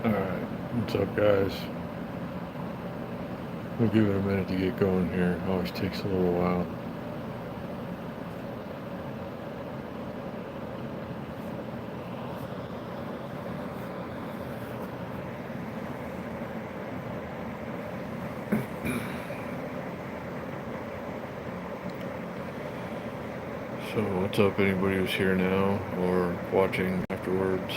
Alright, what's up guys? We'll give it a minute to get going here. It always takes a little while. So what's up anybody who's here now or watching afterwards?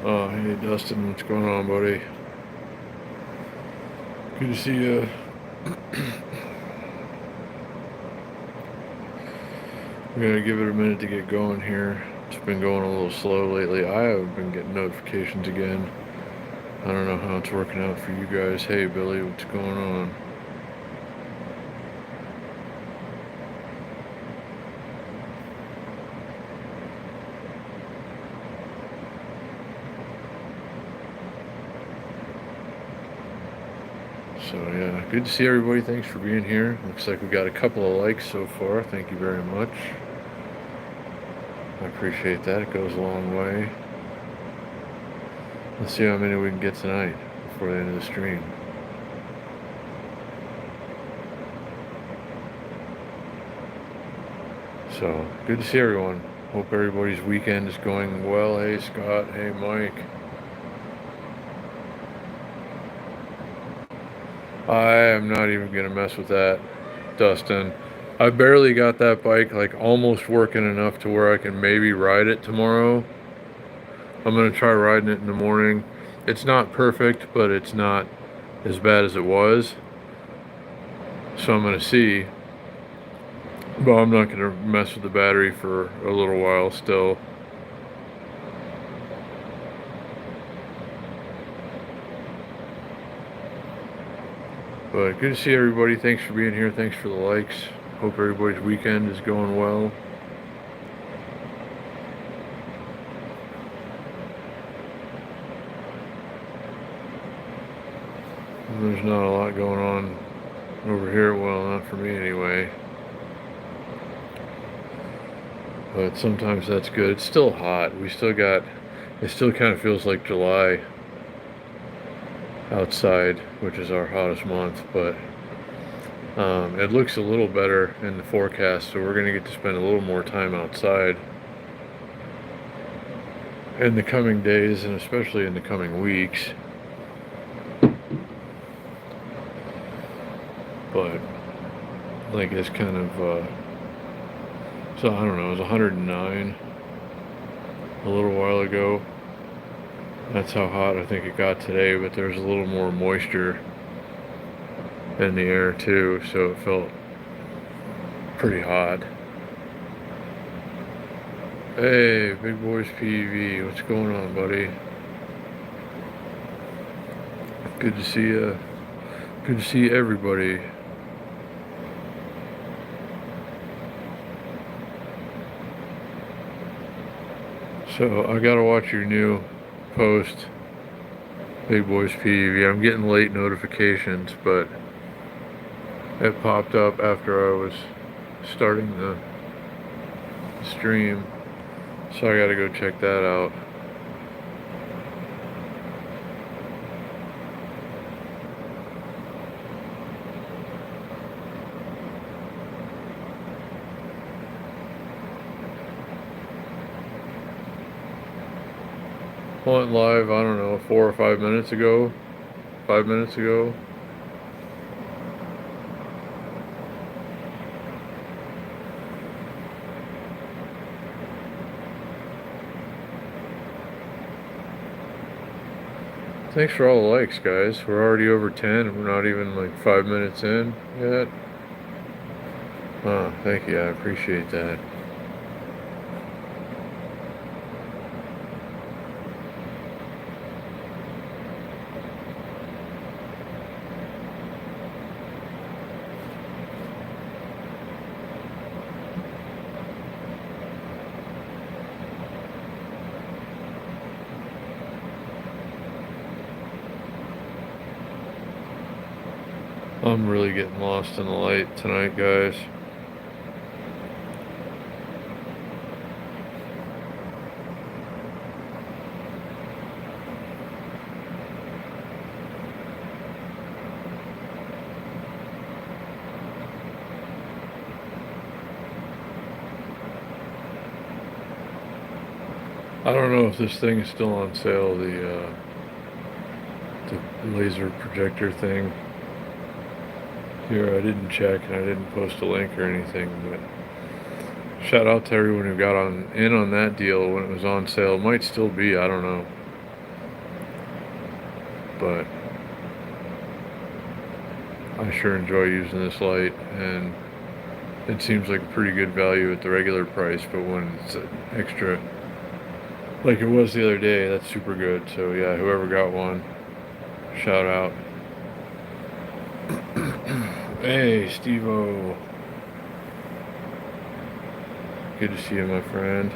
Oh, hey Dustin, what's going on, buddy? Good to see you. We're gonna give it a minute to get going here. It's been going a little slow lately. I haven't been getting notifications again. I don't know how it's working out for you guys. Hey Billy, what's going on? So yeah, good to see everybody. Thanks for being here. Looks like we got a couple of likes so far. Thank you very much. I appreciate that. It goes a long way. Let's see how many we can get tonight before the end of the stream. So good to see everyone. Hope everybody's weekend is going well. Hey Scott. Hey Mike. I am not even gonna mess with that, Dustin. I barely got that bike like almost working enough to where I can maybe ride it tomorrow. I'm gonna try riding it in the morning. It's not perfect, but it's not as bad as it was. So I'm gonna see. But I'm not gonna mess with the battery for a little while still. But good to see everybody. Thanks for being here. Thanks for the likes. Hope everybody's weekend is going well. There's not a lot going on over here. Well, not for me anyway. But sometimes that's good. It's still hot. It still kind of feels like July outside, which is our hottest month, but it looks a little better in the forecast, so we're going to get to spend a little more time outside in the coming days, and especially in the coming weeks. But like it's kind of so I don't know, it was 109 a little while ago. That's how hot I think it got today, but there's a little more moisture in the air too, so it felt pretty hot. Hey, Big Boys PV, what's going on, buddy? Good to see you. Good to see everybody. So I gotta watch your new post, Big Boys PV. I'm getting late notifications, but it popped up after I was starting the stream, so I gotta go check that out. Went live, I don't know, 4 or 5 minutes ago. 5 minutes ago. Thanks for all the likes, guys. We're already over 10 and we're not even like 5 minutes in yet. Oh, thank you. I appreciate that. I'm really getting lost in the light tonight, guys. I don't know if this thing is still on sale, the laser projector thing. Here, I didn't check and I didn't post a link or anything, but shout out to everyone who got in on that deal when it was on sale. It might still be, I don't know. But I sure enjoy using this light, and it seems like a pretty good value at the regular price, but when it's an extra, like it was the other day, that's super good. So yeah, whoever got one, shout out. Hey, Steve-O. Good to see you, my friend.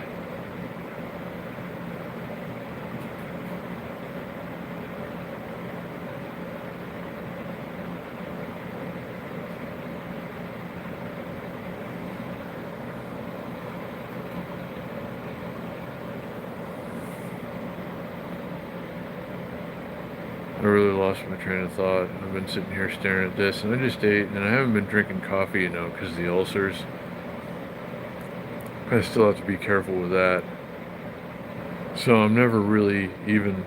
I really lost my train of thought. I've been sitting here staring at this, and I just ate, and I haven't been drinking coffee, you know, because of the ulcers. I still have to be careful with that. So I'm never really even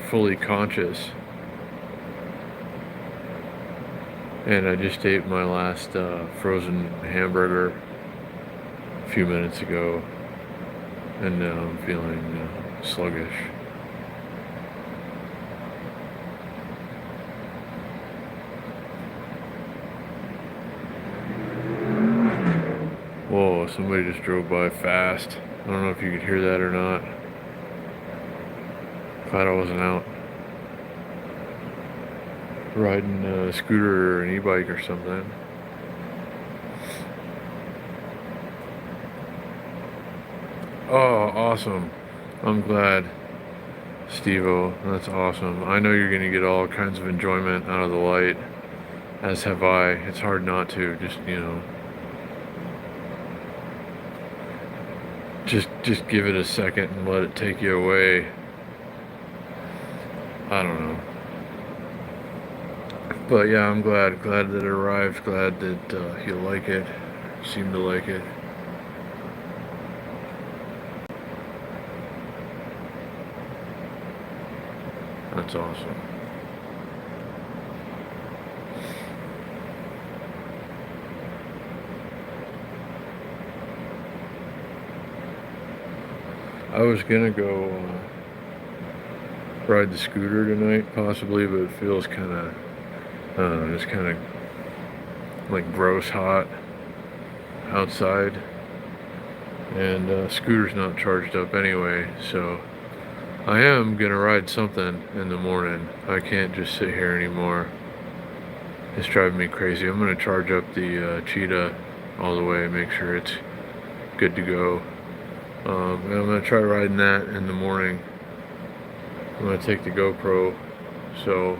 fully conscious. And I just ate my last frozen hamburger a few minutes ago, and now I'm feeling sluggish. Whoa, somebody just drove by fast. I don't know if you could hear that or not. Glad I wasn't out riding a scooter or an e-bike or something. Oh, awesome. I'm glad, Steve-O. That's awesome. I know you're going to get all kinds of enjoyment out of the light, as have I. It's hard not to. Just give it a second and let it take you away. I don't know. But yeah, I'm glad that it arrived. Glad that you like it. Seem to like it. That's awesome. I was gonna go ride the scooter tonight, possibly, but it feels kind of, it's kind of like gross hot outside, and scooter's not charged up anyway, so I am gonna ride something in the morning. I can't just sit here anymore. It's driving me crazy. I'm gonna charge up the Cheetah all the way, make sure it's good to go. And I'm gonna try riding that in the morning. I'm gonna take the GoPro, so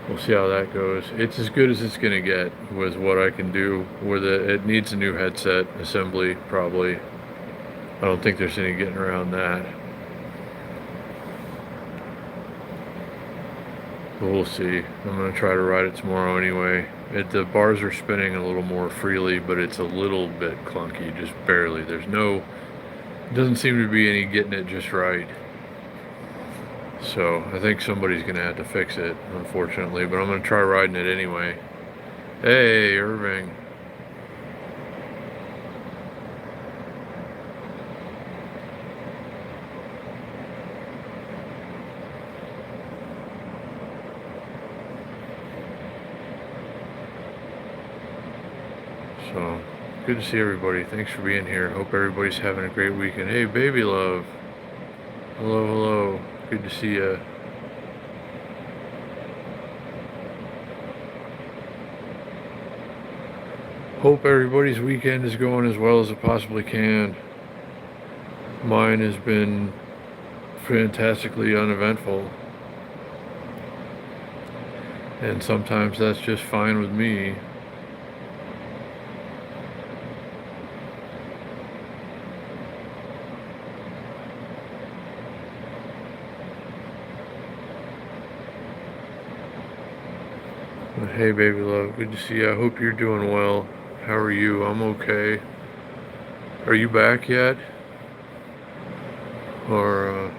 we'll see how that goes. It's as good as it's gonna get with what I can do with it. It needs a new headset assembly, probably. I don't think there's any getting around that. But we'll see. I'm gonna try to ride it tomorrow anyway. The bars are spinning a little more freely, but it's a little bit clunky, just barely. Doesn't seem to be any getting it just right. So I think somebody's gonna have to fix it, unfortunately, but I'm gonna try riding it anyway. Hey, Irving. So, good to see everybody. Thanks for being here. Hope everybody's having a great weekend. Hey, baby love. Hello, hello. Good to see you. Hope everybody's weekend is going as well as it possibly can. Mine has been fantastically uneventful. And sometimes that's just fine with me. But hey, baby love, good to see you. I hope you're doing well. How are you? I'm okay. Are you back yet? Or,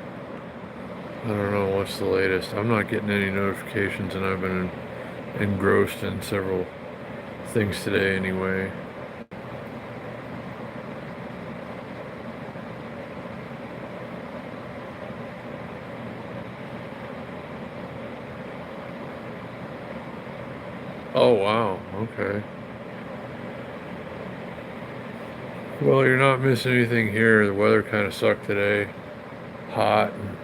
I don't know, what's the latest? I'm not getting any notifications, and I've been engrossed in several things today anyway. Oh, wow. Okay. Well, you're not missing anything here. The weather kind of sucked today. Hot and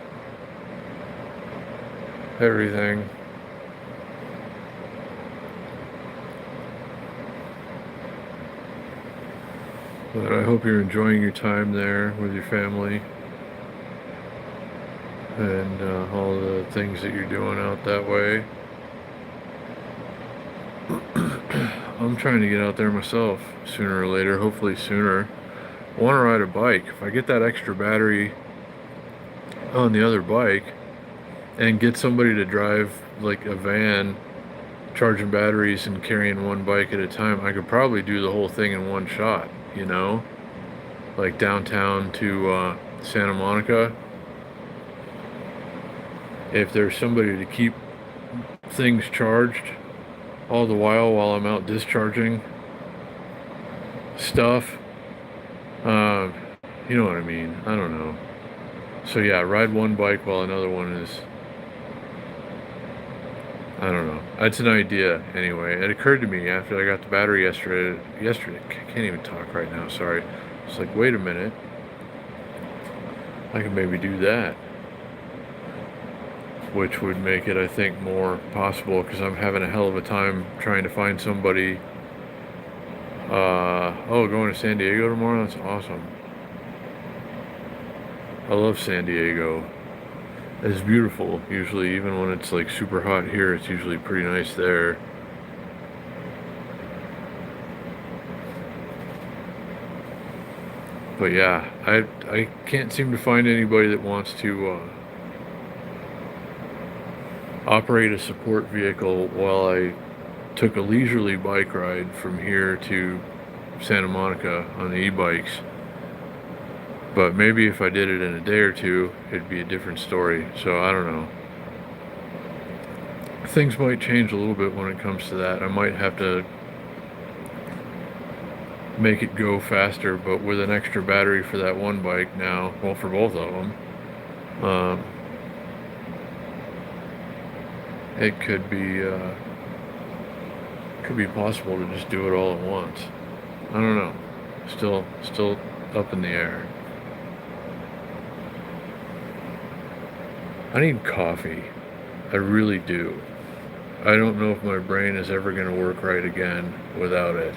everything. But I hope you're enjoying your time there with your family and all the things that you're doing out that way. I'm trying to get out there myself sooner or later, hopefully sooner. I want to ride a bike. If I get that extra battery on the other bike and get somebody to drive like a van charging batteries and carrying one bike at a time, I could probably do the whole thing in one shot, you know? Like downtown to Santa Monica. If there's somebody to keep things charged all the while I'm out discharging stuff, uh, you know what I mean? I don't know. So yeah, ride one bike while another one is, I don't know. It's an idea anyway. It occurred to me after I got the battery yesterday. I can't even talk right now. Sorry. It's like, wait a minute. I could maybe do that, which would make it, I think, more possible because I'm having a hell of a time trying to find somebody. Oh, going to San Diego tomorrow? That's awesome. I love San Diego. It's beautiful, usually, even when it's like super hot here, it's usually pretty nice there. But yeah, I can't seem to find anybody that wants to operate a support vehicle while I took a leisurely bike ride from here to Santa Monica on the e-bikes. But maybe if I did it in a day or two, it'd be a different story. So I don't know. Things might change a little bit when it comes to that. I might have to make it go faster, but with an extra battery for that one bike now, well, for both of them, it could be possible to just do it all at once. I don't know. Still up in the air. I need coffee. I really do. I don't know if my brain is ever going to work right again without it.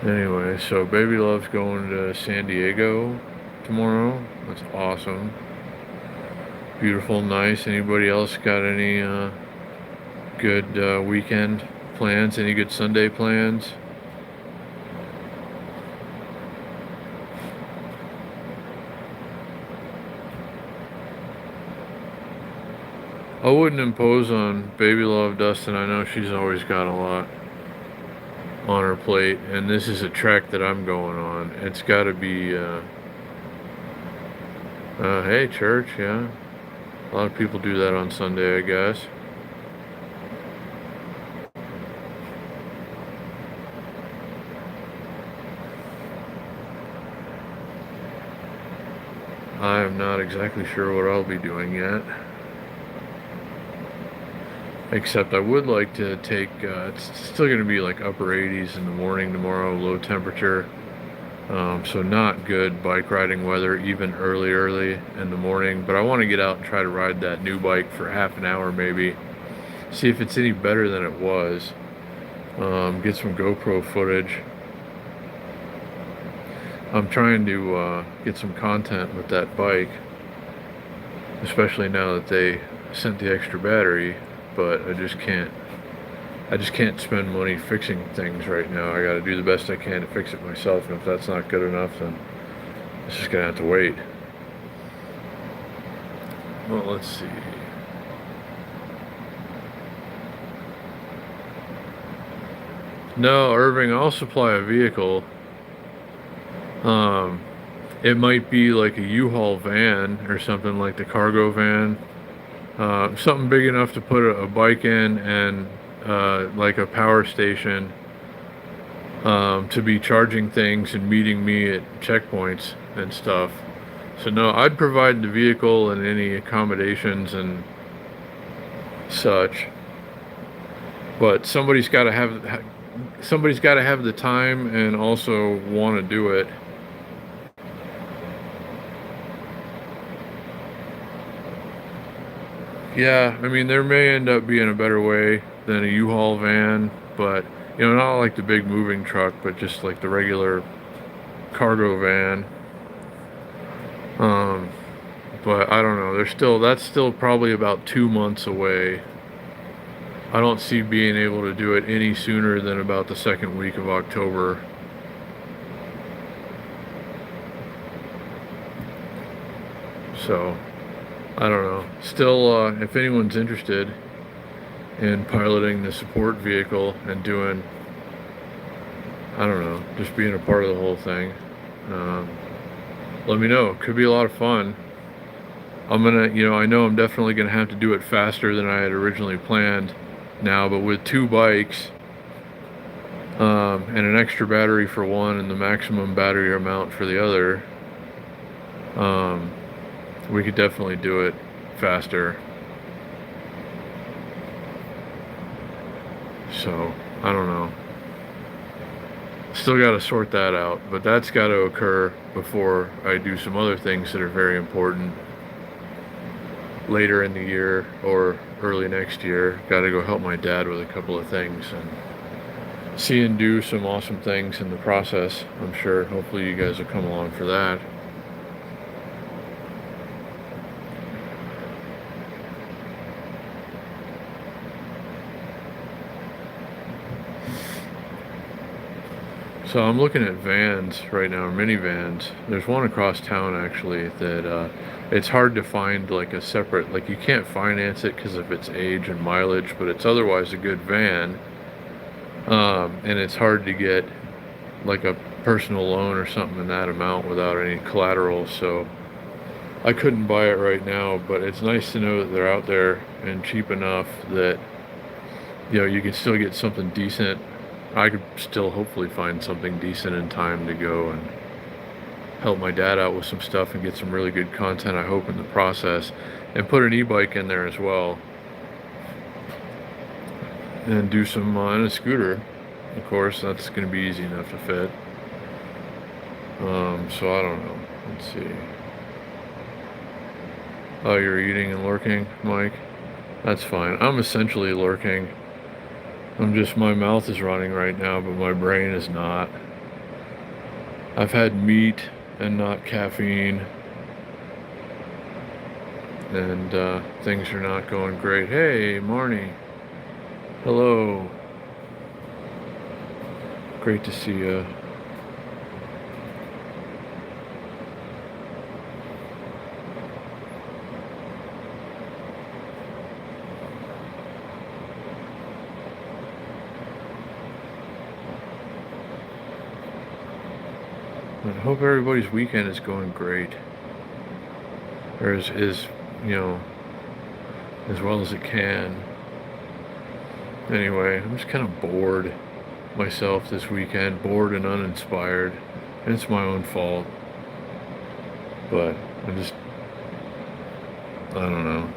Anyway, so Baby Love's going to San Diego tomorrow. That's awesome. Beautiful, nice. Anybody else got any good weekend plans? Any good Sunday plans? I wouldn't impose on Baby Love, Dustin. I know she's always got a lot on her plate, and this is a trek that I'm going on. It's got to be, hey, church, yeah. A lot of people do that on Sunday, I guess. I am not exactly sure what I'll be doing yet. Except I would like to take, it's still going to be like upper 80s in the morning tomorrow, low temperature. So not good bike riding weather, even early in the morning. But I want to get out and try to ride that new bike for half an hour maybe. See if it's any better than it was. Get some GoPro footage. I'm trying to get some content with that bike, especially now that they sent the extra battery, but I just can't spend money fixing things right now. I got to do the best I can to fix it myself, and if that's not good enough, then it's just gonna have to wait. Well, let's see. No, Irving, I'll supply a vehicle. It might be like a U-Haul van or something, like the cargo van. Something big enough to put a bike in, and like a power station to be charging things and meeting me at checkpoints and stuff. So no, I'd provide the vehicle and any accommodations and such. But somebody's got to have the time and also want to do it. Yeah, I mean, there may end up being a better way than a U-Haul van, but not like the big moving truck, but just like the regular cargo van. But I don't know. That's still probably about 2 months away. I don't see being able to do it any sooner than about the second week of October. So, I don't know. Still, if anyone's interested in piloting the support vehicle and doing, I don't know, just being a part of the whole thing, let me know. It could be a lot of fun. I know I'm definitely gonna have to do it faster than I had originally planned now, but with 2 bikes, and an extra battery for one and the maximum battery amount for the other, we could definitely do it faster. So, I don't know. Still got to sort that out, but that's got to occur before I do some other things that are very important later in the year or early next year. Got to go help my dad with a couple of things and see and do some awesome things in the process. I'm sure hopefully you guys will come along for that. So I'm looking at vans right now, minivans. There's one across town actually that it's hard to find like a separate, like you can't finance it because of its age and mileage, but it's otherwise a good van. And it's hard to get like a personal loan or something in that amount without any collateral. So I couldn't buy it right now, but it's nice to know that they're out there and cheap enough that you can still get something decent. I could still hopefully find something decent in time to go and help my dad out with some stuff and get some really good content, I hope, in the process, and put an e-bike in there as well, and do some and a scooter, of course. That's going to be easy enough to fit. So I don't know. Let's see. Oh, you're eating and lurking, Mike? That's fine. I'm essentially lurking. My mouth is running right now, but my brain is not. I've had meat and not caffeine, and things are not going great. Hey, Marnie. Hello. Great to see you. I hope everybody's weekend is going great, or is as well as it can. Anyway, I'm just kind of bored myself this weekend, bored and uninspired, and it's my own fault. But I don't know.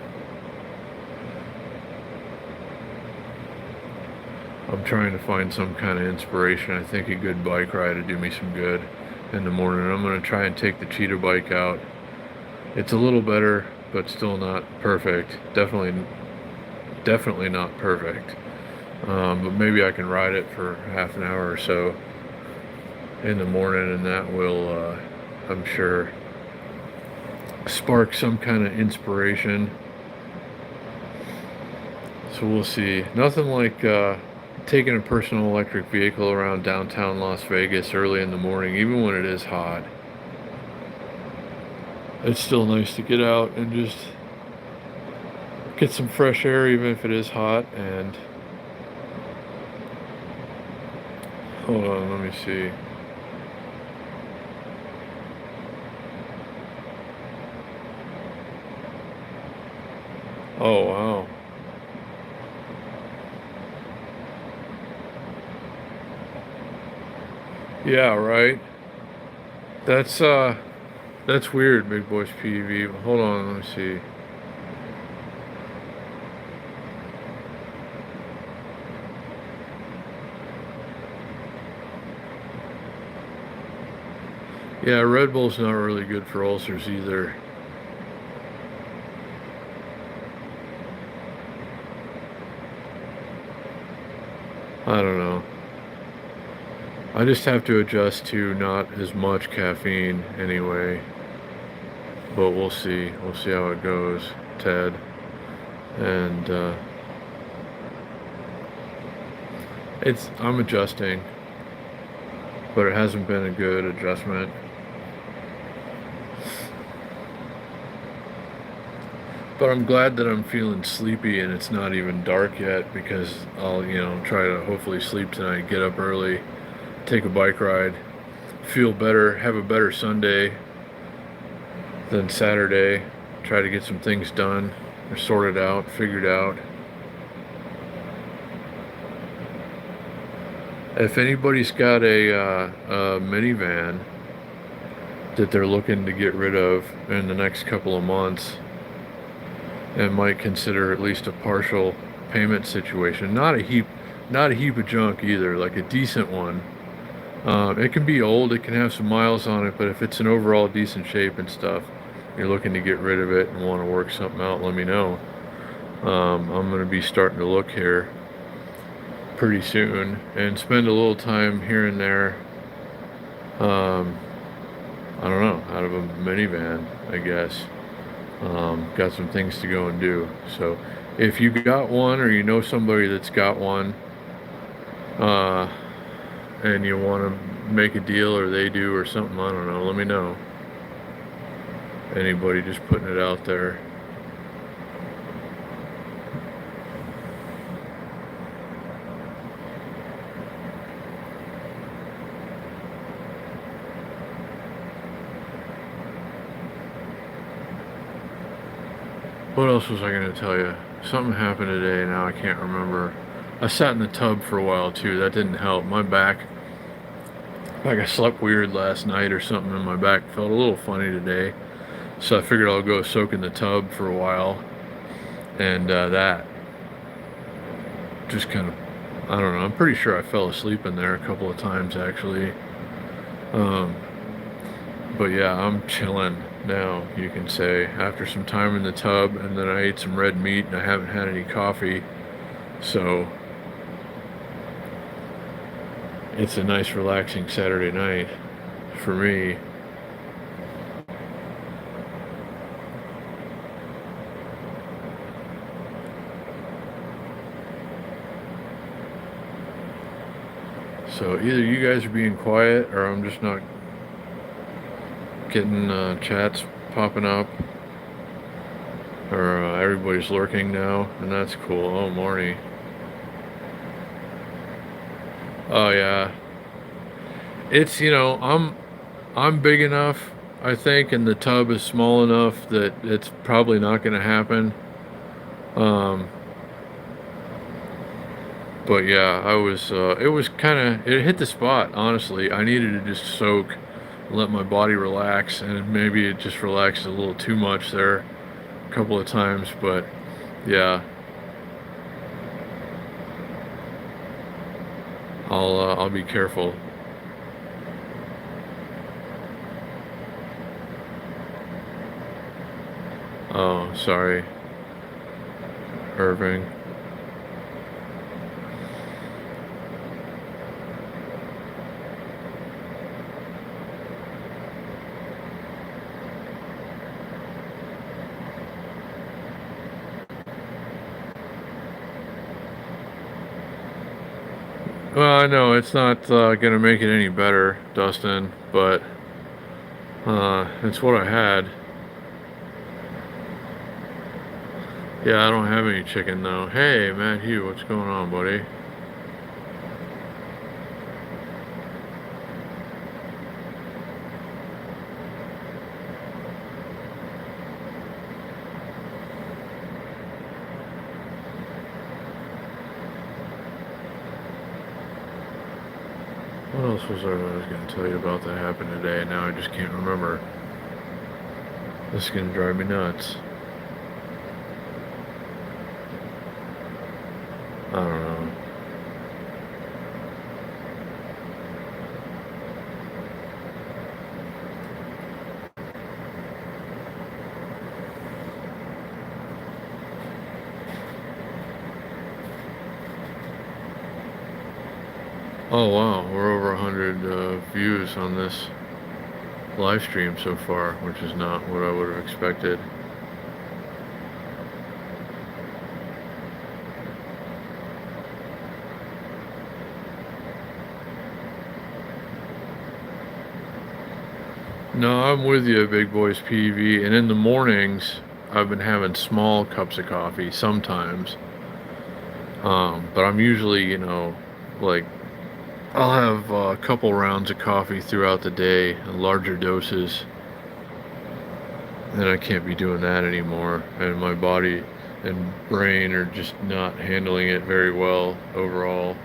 I'm trying to find some kind of inspiration. I think a good bike ride would do me some good. in the morning. I'm going to try and take the cheetah bike out. It's a little better, but still not perfect. Definitely not perfect. But maybe I can ride it for half an hour or so in the morning, and that will, I'm sure, spark some kind of inspiration. So we'll see. Nothing like taking a personal electric vehicle around downtown Las Vegas early in the morning, even when it is hot. It's still nice to get out and just get some fresh air, even if it is hot. And hold on, let me see. Oh, wow. Yeah, right. That's weird, Big Boys PV. Hold on, let me see. Yeah, Red Bull's not really good for ulcers either. I don't know. I just have to adjust to not as much caffeine anyway. But we'll see. We'll see how it goes, Ted. And I'm adjusting, but it hasn't been a good adjustment. But I'm glad that I'm feeling sleepy and it's not even dark yet, because I'll, try to hopefully sleep tonight, get up early, take a bike ride, feel better, have a better Sunday than Saturday, try to get some things done or sorted out, figured out. If anybody's got a minivan that they're looking to get rid of in the next couple of months, and might consider at least a partial payment situation, not a heap of junk either, like a decent one. It can be old, it can have some miles on it, but if it's in overall decent shape and stuff, you're looking to get rid of it and want to work something out, let me know. I'm going to be starting to look here pretty soon and spend a little time here and there. I don't know, out of a minivan, I guess. Got some things to go and do. So if you got one, or you know somebody that's got one, and you want to make a deal, or they do, or something, I don't know, let me know. Anybody, just putting it out there. What else was I going to tell you? Something happened today, now I can't remember. I sat in the tub for a while too, that didn't help. My back, like I slept weird last night or something, and my back felt a little funny today. So I figured I'll go soak in the tub for a while. And that just kind of, I don't know, I'm pretty sure I fell asleep in there a couple of times actually. But yeah, I'm chilling now, you can say, after some time in the tub, and then I ate some red meat and I haven't had any coffee. So it's a nice relaxing Saturday night for me. So either you guys are being quiet, or I'm just not getting chats popping up, or everybody's lurking now, and that's cool. Oh, Marnie. Oh yeah, it's, I'm big enough, I think, and the tub is small enough that it's probably not going to happen. But yeah, it was kind of, it hit the spot, honestly. I needed to just soak, let my body relax, and maybe it just relaxed a little too much there a couple of times, but yeah. I'll be careful. Oh, sorry, Irving. Well, I know it's not gonna make it any better, Dustin, but it's what I had. Yeah, I don't have any chicken though. Hey, Matt Hugh, what's going on, buddy? What else was I going to tell you about that happened today? Now I just can't remember. This is going to drive me nuts. I don't know. Oh wow, we're over 100 views on this live stream so far, which is not what I would have expected. No, I'm with you, Big Boys PV. And in the mornings, I've been having small cups of coffee sometimes. But I'm usually, like I'll have a couple rounds of coffee throughout the day in larger doses. And I can't be doing that anymore. And my body and brain are just not handling it very well overall.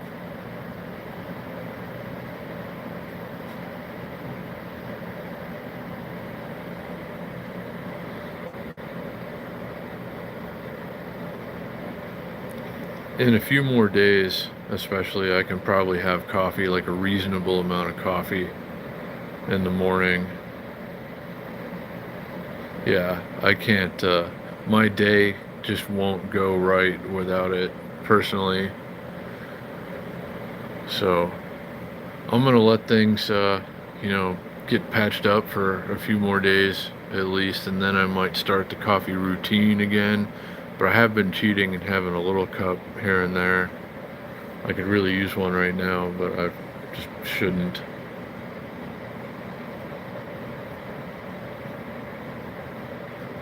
In a few more days, especially, I can probably have coffee, like a reasonable amount of coffee in the morning. Yeah, I can't, my day just won't go right without it, personally. So, I'm gonna let things, get patched up for a few more days at least, and then I might start the coffee routine again. But I have been cheating and having a little cup here and there. I could really use one right now, but I just shouldn't.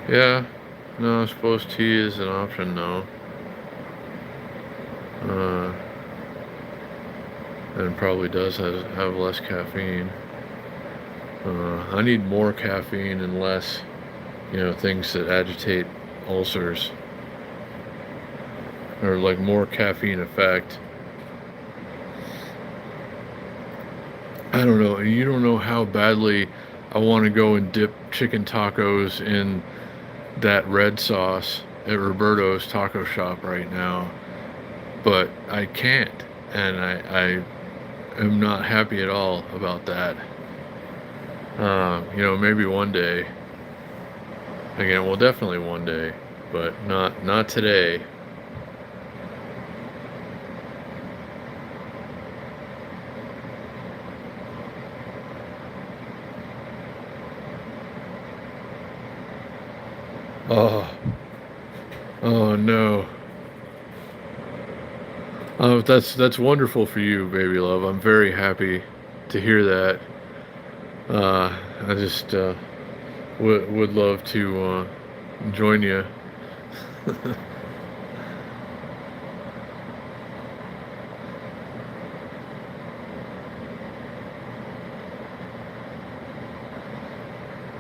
Yeah, no, I suppose tea is an option though. Uh, and probably does have less caffeine. I need more caffeine and less, things that agitate ulcers. Or like more caffeine effect. I don't know. You don't know how badly I want to go and dip chicken tacos in that red sauce at Roberto's taco shop right now, but I can't, and I am not happy at all about that. Maybe one day. Again, well, definitely one day, but not today. Oh, oh no. Oh, that's wonderful for you, baby love. I'm very happy to hear that. I just would love to join you.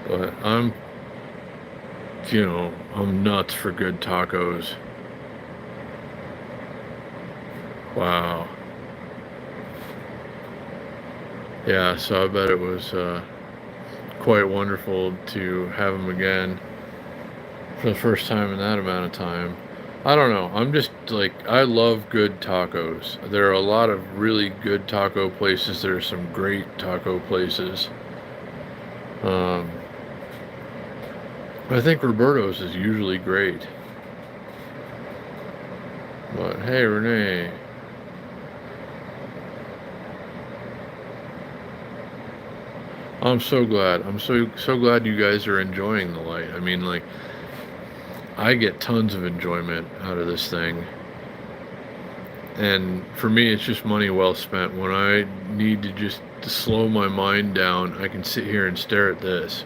But I'm nuts for good tacos. Wow. Yeah, so I bet it was quite wonderful to have them again for the first time in that amount of time. I don't know. I'm just like, I love good tacos. There are a lot of really good taco places. There are some great taco places. Um, I think Roberto's is usually great. But hey, Renee. I'm so glad. I'm so glad you guys are enjoying the light. I mean, like, I get tons of enjoyment out of this thing. And for me, it's just money well spent. When I need to just to slow my mind down, I can sit here and stare at this.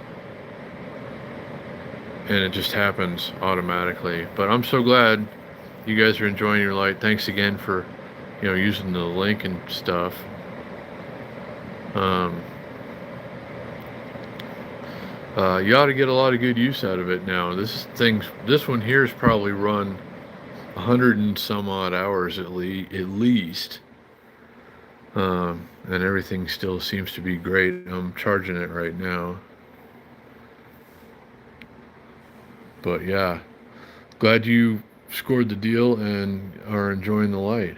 And it just happens automatically. But I'm so glad you guys are enjoying your light. Thanks again for, using the link and stuff. Um, you ought to get a lot of good use out of it now. This one here is probably run 100 and some odd hours at least. And everything still seems to be great. I'm charging it right now. But yeah, glad you scored the deal and are enjoying the light.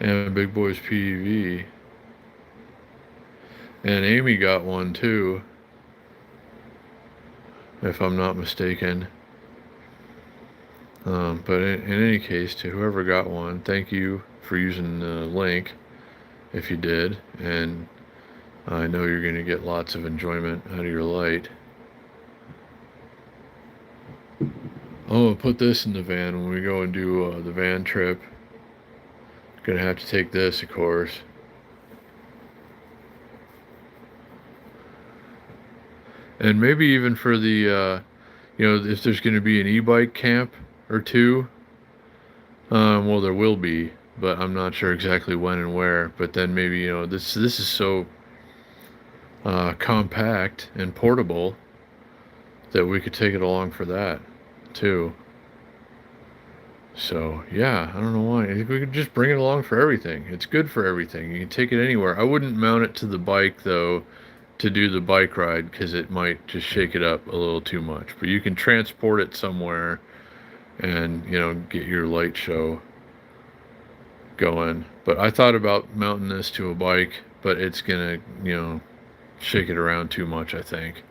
And Big Boys PEV. And Amy got one too, if I'm not mistaken. But in any case, to whoever got one, thank you for using the link if you did. And I know you're going to get lots of enjoyment out of your light. I'm going to put this in the van when we go and do the van trip. Going to have to take this, of course. And maybe even for the, if there's going to be an e-bike camp or two. Well, there will be, but I'm not sure exactly when and where. But then maybe, this is so compact and portable that we could take it along for that too. So yeah, I don't know why. I think we could just bring it along for everything. It's good for everything. You can take it anywhere. I wouldn't mount it to the bike though to do the bike ride because it might just shake it up a little too much. But you can transport it somewhere and get your light show going. But I thought about mounting this to a bike, but it's gonna shake it around too much, I think.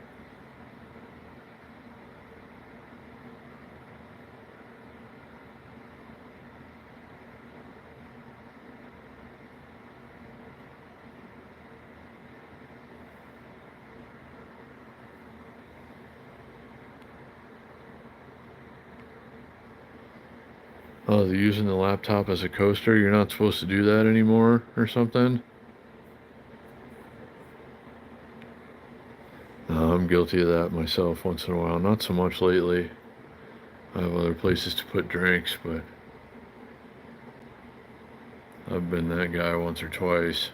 Oh, they're using the laptop as a coaster? You're not supposed to do that anymore or something? I'm guilty of that myself once in a while. Not so much lately. I have other places to put drinks, but I've been that guy once or twice.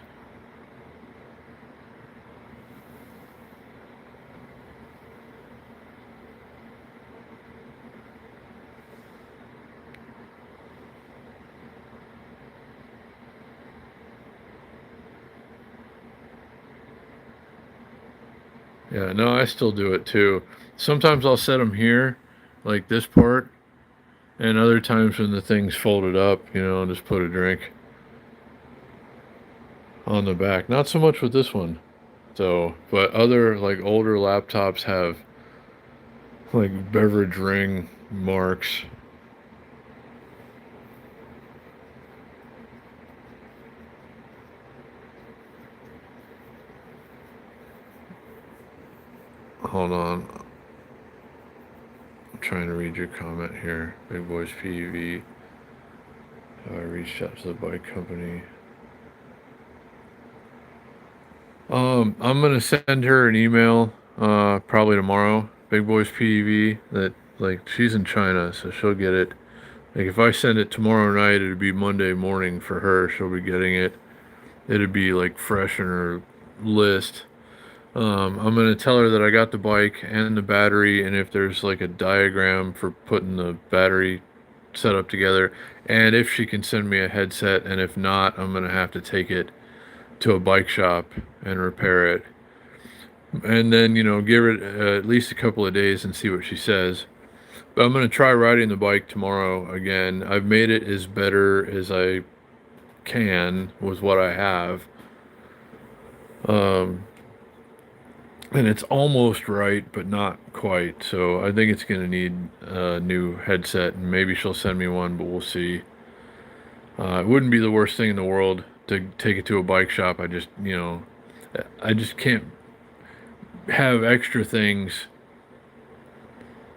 Yeah, no, I still do it too. Sometimes I'll set them here, like this part, and other times when the thing's folded up, I'll just put a drink on the back. Not so much with this one. So, but other like older laptops have like beverage ring marks. Hold on. I'm trying to read your comment here. Big Boys PUV. I reached out to the bike company. I'm gonna send her an email, probably tomorrow. Big Boys PUV. That like she's in China, so she'll get it. Like if I send it tomorrow night, it'd be Monday morning for her. She'll be getting it. It'd be like fresh in her list. I'm gonna tell her that I got the bike and the battery, and if there's like a diagram for putting the battery setup together, and if she can send me a headset, and if not, I'm gonna have to take it to a bike shop and repair it, and then give it at least a couple of days and see what she says. But I'm gonna try riding the bike tomorrow again. I've made it as better as I can with what I have. Um, and it's almost right, but not quite. So I think it's going to need a new headset, and maybe she'll send me one, but we'll see. It wouldn't be the worst thing in the world to take it to a bike shop. I just can't have extra things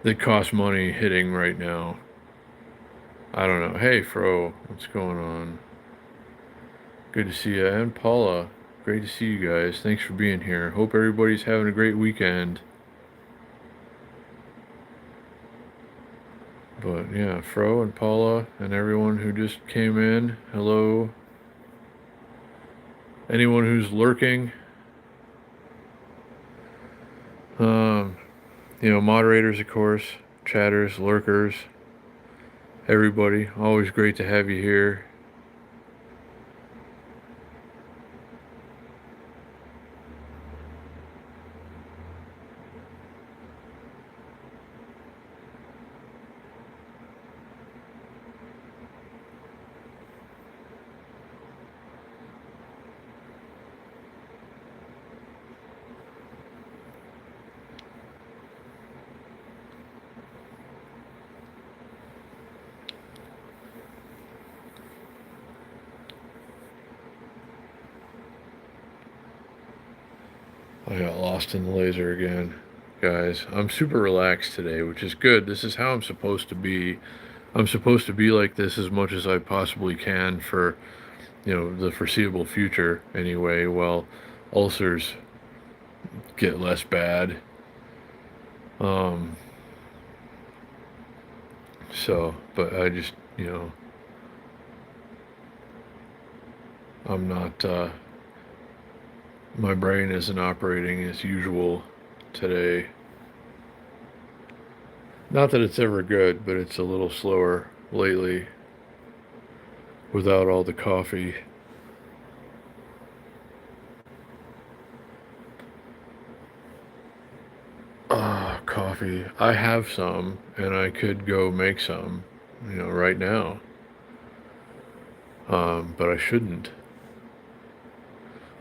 that cost money hitting right now. I don't know. Hey, Fro, what's going on? Good to see you. And Paula, great to see you guys. Thanks for being here. Hope everybody's having a great weekend. But yeah, Fro and Paula and everyone who just came in, hello. Anyone who's lurking, um, moderators, of course, chatters, lurkers, everybody. Always great to have you here. I got lost in the laser again, guys. I'm super relaxed today, which is good. This is how I'm supposed to be. I'm supposed to be like this as much as I possibly can for, the foreseeable future anyway, while ulcers get less bad. Um, but I just, I'm not, my brain isn't operating as usual today. Not that it's ever good, but it's a little slower lately without all the coffee. Ah, coffee. I have some, and I could go make some, right now. But I shouldn't.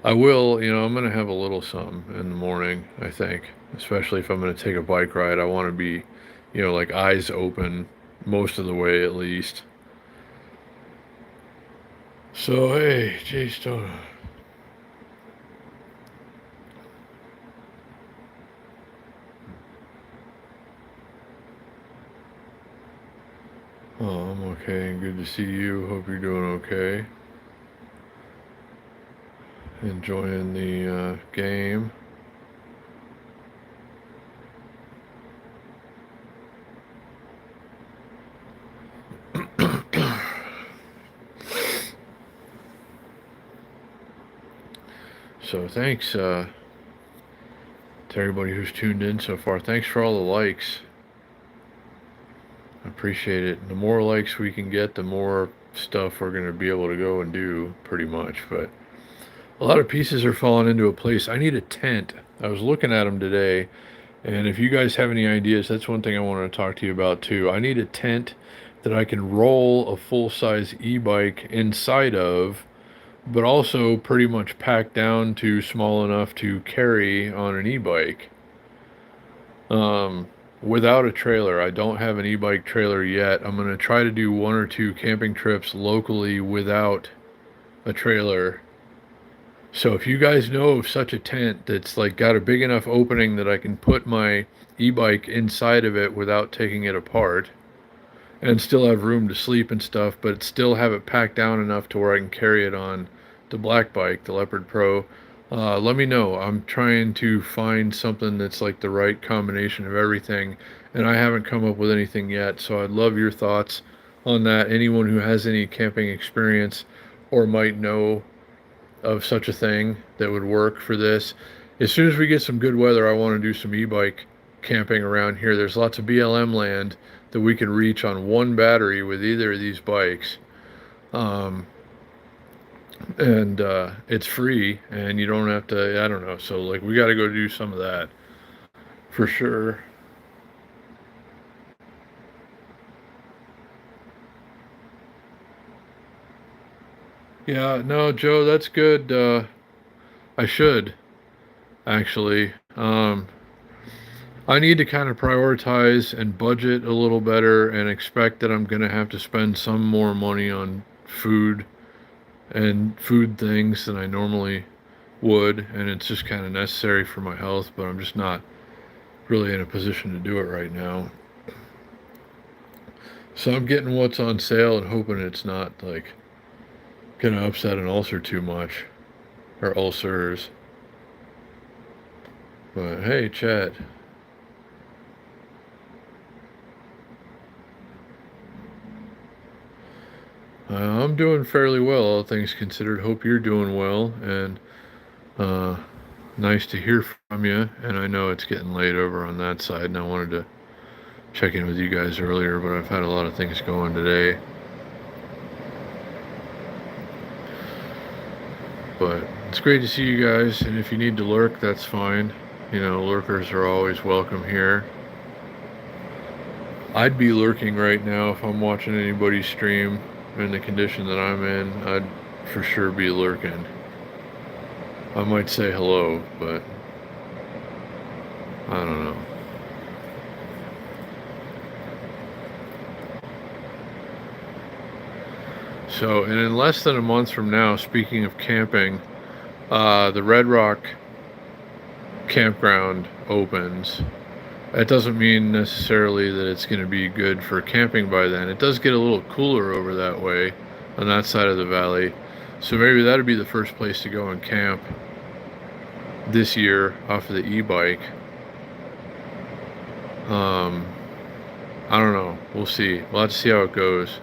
I will, I'm going to have a little some in the morning, I think. Especially if I'm going to take a bike ride. I want to be, like eyes open most of the way at least. So, hey, Jay Stone. Oh, I'm okay and good to see you. Hope you're doing okay. Enjoying the game. So thanks to everybody who's tuned in so far. Thanks for all the likes. I appreciate it. The more likes we can get, the more stuff we're going to be able to go and do, pretty much. But a lot of pieces are falling into a place. I need a tent. I was looking at them today, and if you guys have any ideas, that's one thing I want to talk to you about too. I need a tent that I can roll a full-size e-bike inside of, but also pretty much packed down to small enough to carry on an e-bike. Without a trailer. I don't have an e-bike trailer yet. I'm going to try to do one or two camping trips locally without a trailer. So if you guys know of such a tent that's like got a big enough opening that I can put my e-bike inside of it without taking it apart and still have room to sleep and stuff, but still have it packed down enough to where I can carry it on the black bike, the Leopard Pro, let me know. I'm trying to find something that's like the right combination of everything, and I haven't come up with anything yet, so I'd love your thoughts on that. Anyone who has any camping experience or might know of such a thing that would work for this. As soon as we get some good weather, I want to do some e-bike camping around here. There's lots of BLM land that we can reach on one battery with either of these bikes. Um, and it's free, and you don't have to, I don't know. So, like, we got to go do some of that for sure. Yeah, no, Joe, that's good. I should, actually. I need to kind of prioritize and budget a little better and expect that I'm going to have to spend some more money on food and food things than I normally would. And it's just kind of necessary for my health, but I'm just not really in a position to do it right now. So I'm getting what's on sale and hoping it's not like going to upset an ulcer too much or ulcers. But hey, Chet. I'm doing fairly well, all things considered. Hope you're doing well, and uh, nice to hear from you. And I know it's getting late over on that side, and I wanted to check in with you guys earlier, but I've had a lot of things going today. But it's great to see you guys, and if you need to lurk, that's fine. You know, lurkers are always welcome here. I'd be lurking right now if I'm watching anybody's stream in the condition that I'm in. I'd for sure be lurking. I might say hello, but I don't know. So, and in less than a month from now, speaking of camping, the Red Rock campground opens. That doesn't mean necessarily that it's going to be good for camping by then. It does get a little cooler over that way on that side of the valley. So maybe that'd be the first place to go and camp this year off of the e-bike. I don't know. We'll see. We'll have to see how it goes.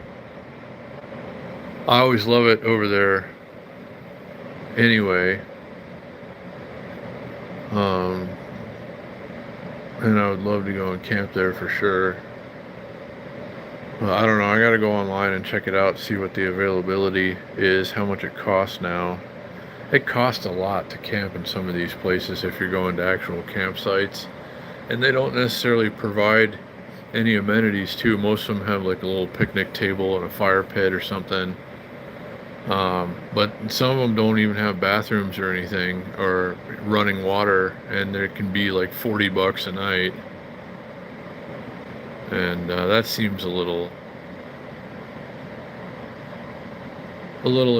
I always love it over there anyway. And I would love to go and camp there for sure. Well, I don't know. I got to go online and check it out, see what the availability is, how much it costs now. It costs a lot to camp in some of these places if you're going to actual campsites. And they don't necessarily provide any amenities too. Most of them have like a little picnic table and a fire pit or something. But some of them don't even have bathrooms or anything or running water, and there can be like $40 a night. And that seems a little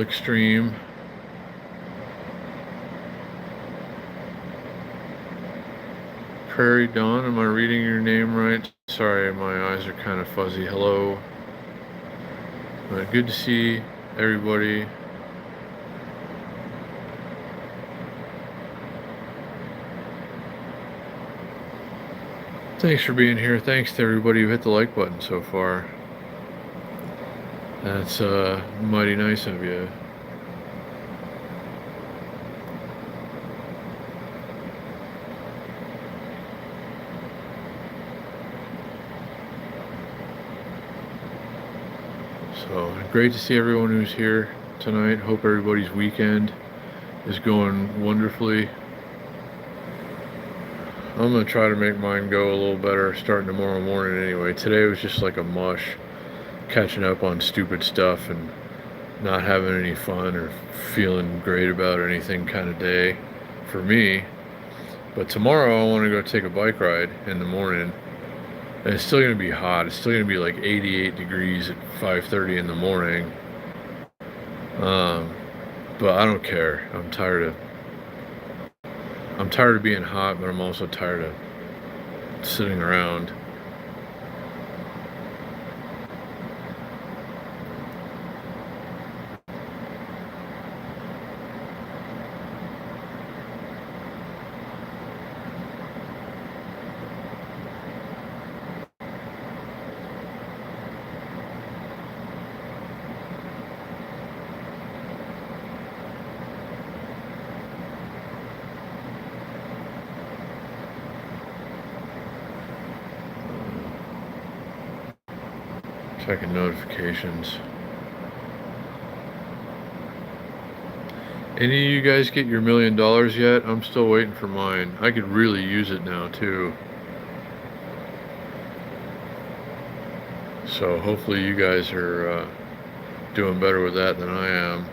extreme. Prairie Dawn, am I reading your name right? Sorry, my eyes are kind of fuzzy. Hello. Good to see everybody. Thanks for being here. Thanks to everybody who hit the like button so far. That's mighty nice of you. So great to see everyone who's here tonight. Hope everybody's weekend is going wonderfully. I'm going to try to make mine go a little better starting tomorrow morning anyway. Today was just like a mush, catching up on stupid stuff and not having any fun or feeling great about anything kind of day for me. But tomorrow I want to go take a bike ride in the morning. And it's still going to be hot. It's still going to be like 88 degrees at 5:30 in the morning. But I don't care. I'm tired of being hot, but I'm also tired of sitting around. Checking notifications. Any of you guys get your $1 million yet? I'm still waiting for mine. I could really use it now too. So hopefully you guys are doing better with that than I am.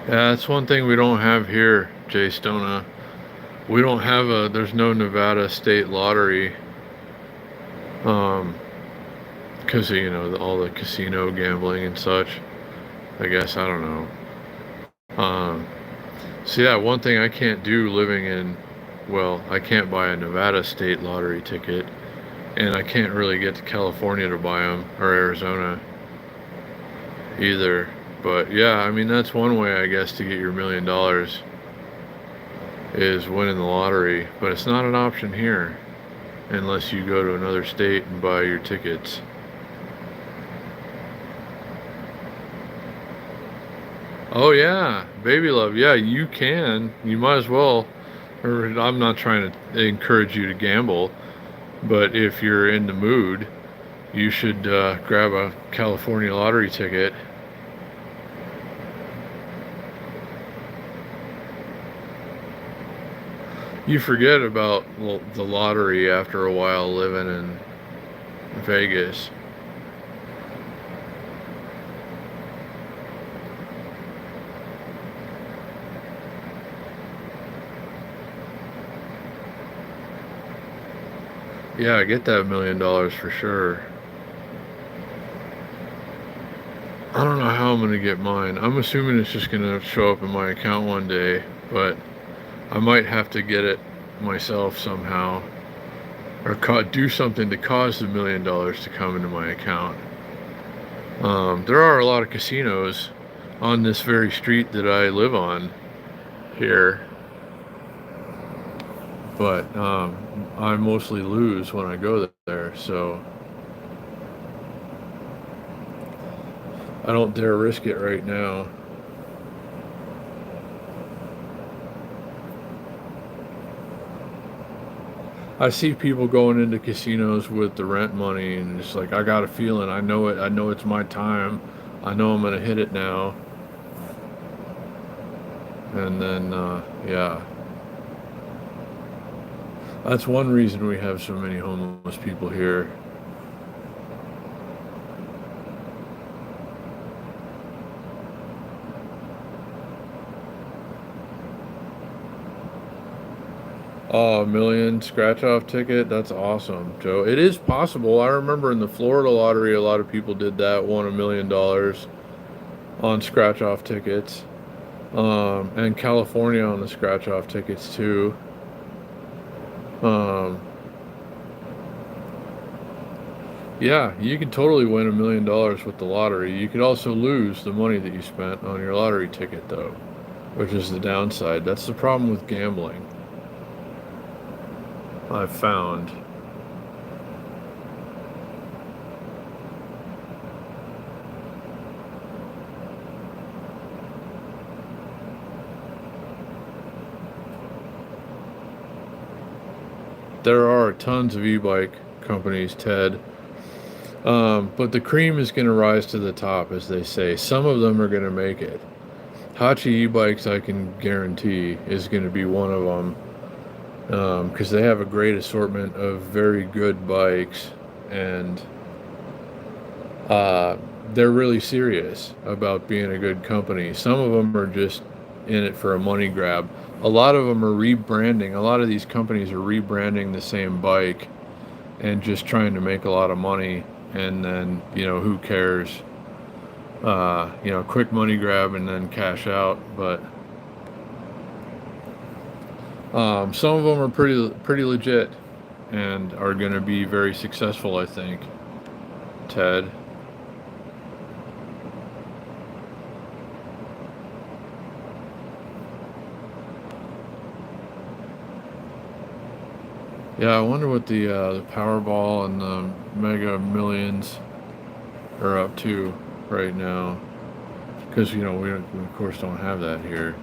Yeah, that's one thing we don't have here, Jay Stona. We don't have there's no Nevada state lottery. Um, because of, all the casino gambling and such. I guess, I don't know. Um, so yeah, one thing I can't do living in, well, I can't buy a Nevada state lottery ticket, and I can't really get to California to buy them, or Arizona either. But yeah, I mean, that's one way, I guess, to get your $1 million is winning the lottery, but it's not an option here unless you go to another state and buy your tickets. Oh yeah, baby love. Yeah, you can. You might as well. Or I'm not trying to encourage you to gamble, but if you're in the mood, you should grab a California lottery ticket. You forget about the lottery after a while living in Vegas. Yeah, get that $1 million for sure. I don't know how I'm gonna get mine. I'm assuming it's just gonna show up in my account one day, but I might have to get it myself somehow, or do something to cause the $1 million to come into my account. There are a lot of casinos on this very street that I live on here, but I mostly lose when I go there, so I don't dare risk it right now. I see people going into casinos with the rent money, and it's like, I got a feeling, I know it, I know it's my time, I know I'm gonna hit it now. And then, yeah. That's one reason we have so many homeless people here. Oh, $1 million scratch off ticket? That's awesome, Joe. It is possible. I remember in the Florida lottery, a lot of people did that, won $1 million on scratch off tickets. And California on the scratch off tickets too. Um, yeah, you could totally win $1 million with the lottery. You could also lose the money that you spent on your lottery ticket, though, which is the downside. That's the problem with gambling, I've found. There are tons of e-bike companies, Ted. But the cream is going to rise to the top, as they say. Some of them are going to make it. Hachi e-bikes, I can guarantee, is going to be one of them, because they have a great assortment of very good bikes, and they're really serious about being a good company. Some of them are just in it for a money grab. A lot of them are rebranding. A lot of these companies are rebranding the same bike and just trying to make a lot of money. And then, who cares? Quick money grab and then cash out. But some of them are pretty legit and are going to be very successful, I think, Ted. Yeah, I wonder what the Powerball and the Mega Millions are up to right now, because we of course don't have that here.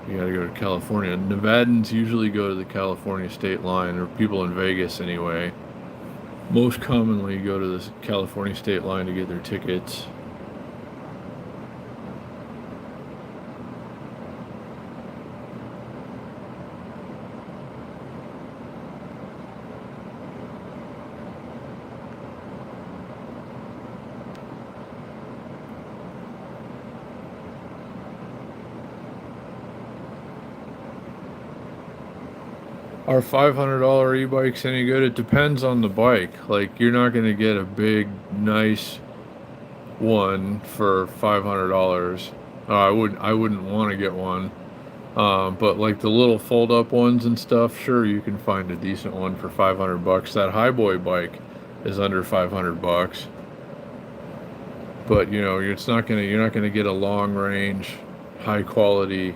You got to go to California. Nevadans usually go to the California state line, or people in Vegas anyway. Most commonly go to the California state line to get their tickets. Are $500 e-bikes any good? It depends on the bike. Like, you're not going to get a big, nice one for $500. I wouldn't want to get one. But like the little fold-up ones and stuff, sure, you can find a decent one for $500. That Highboy bike is under $500. But you know, you're not gonna get a long range, high quality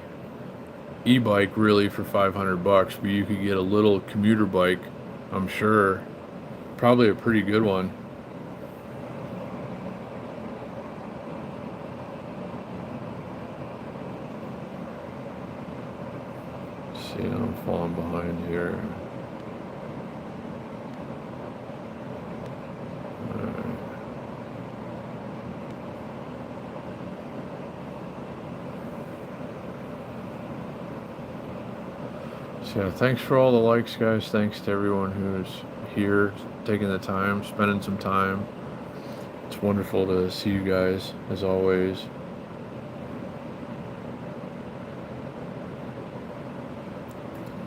e-bike really for $500. But you could get a little commuter bike, I'm sure, probably a pretty good one. See, I'm falling behind here. So yeah, thanks for all the likes, guys. Thanks to everyone who's here, taking the time, spending some time. It's wonderful to see you guys, as always.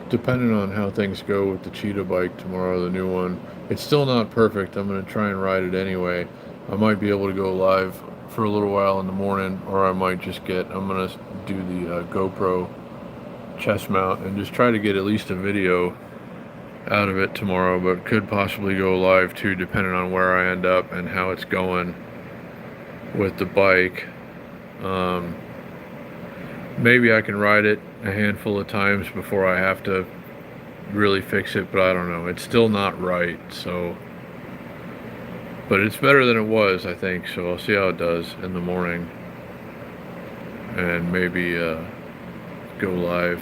Depending on how things go with the Cheetah bike tomorrow, the new one, it's still not perfect. I'm going to try and ride it anyway. I might be able to go live for a little while in the morning, or I might just I'm going to do the GoPro chest mount and just try to get at least a video out of it tomorrow, but could possibly go live too, depending on where I end up and how it's going with the bike. Maybe I can ride it a handful of times before I have to really fix it, but I don't know. It's still not right, so. But it's better than it was, I think, so I'll see how it does in the morning. And maybe go live.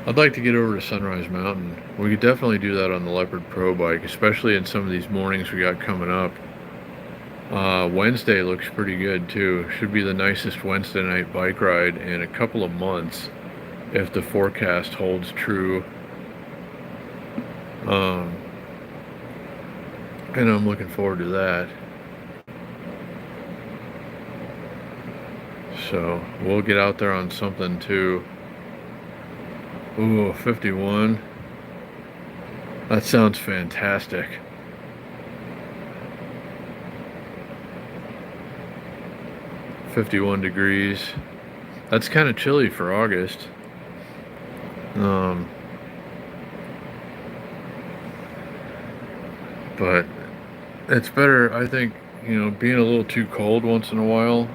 I'd like to get over to Sunrise Mountain. We could definitely do that on the Leopard Pro bike, especially in some of these mornings we got coming up. Wednesday looks pretty good too. Should be the nicest Wednesday night bike ride in a couple of months if the forecast holds true. And I'm looking forward to that. So we'll get out there on something too. Ooh, 51. That sounds fantastic. $51 degrees. That's kind of chilly for August. But it's better, I think, you know, being a little too cold once in a while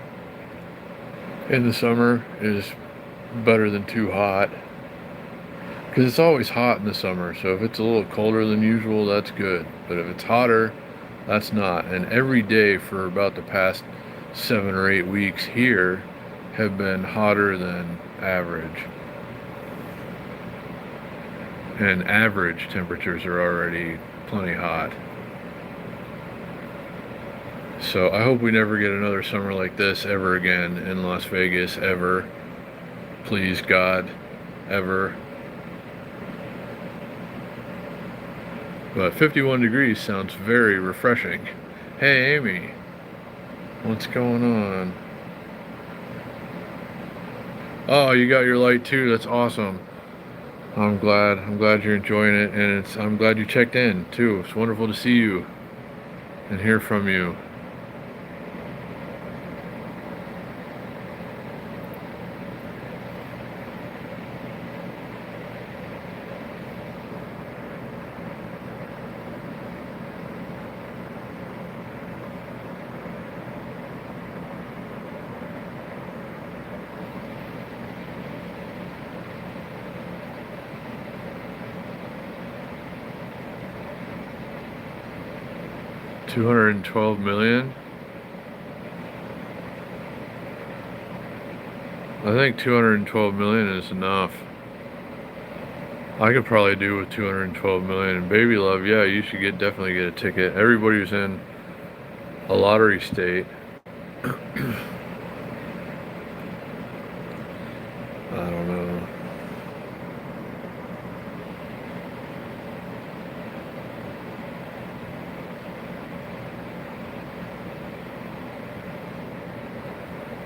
in the summer is better than too hot. Because it's always hot in the summer, so if it's a little colder than usual, that's good. But if it's hotter, that's not. And every day for about the past 7 or 8 weeks here have been hotter than average. And average temperatures are already plenty hot. So I hope we never get another summer like this ever again in Las Vegas, ever. Please, God, ever. But 51 degrees sounds very refreshing. Hey, Amy. What's going on? Oh, you got your light too. That's awesome. I'm glad you're enjoying it, and I'm glad you checked in too. It's wonderful to see you and hear from you. $212 million. I think 212 million is enough. I could probably do with 212 million. And Baby Love, yeah, you should definitely get a ticket. Everybody who's in a lottery state. I don't know.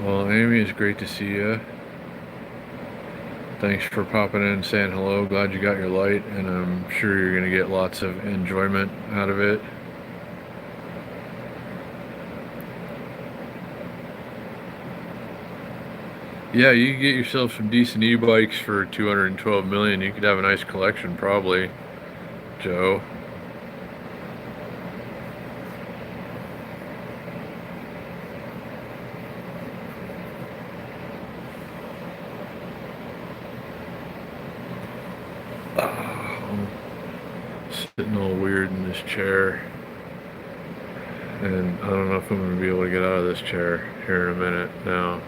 Well, Amy, it's great to see you. Thanks for popping in and saying hello. Glad you got your light, and I'm sure you're going to get lots of enjoyment out of it. Yeah, you can get yourself some decent e-bikes for 212 million. You could have a nice collection, probably, Joe. I'm sitting all weird in this chair, and I don't know if I'm going to be able to get out of this chair here in a minute now.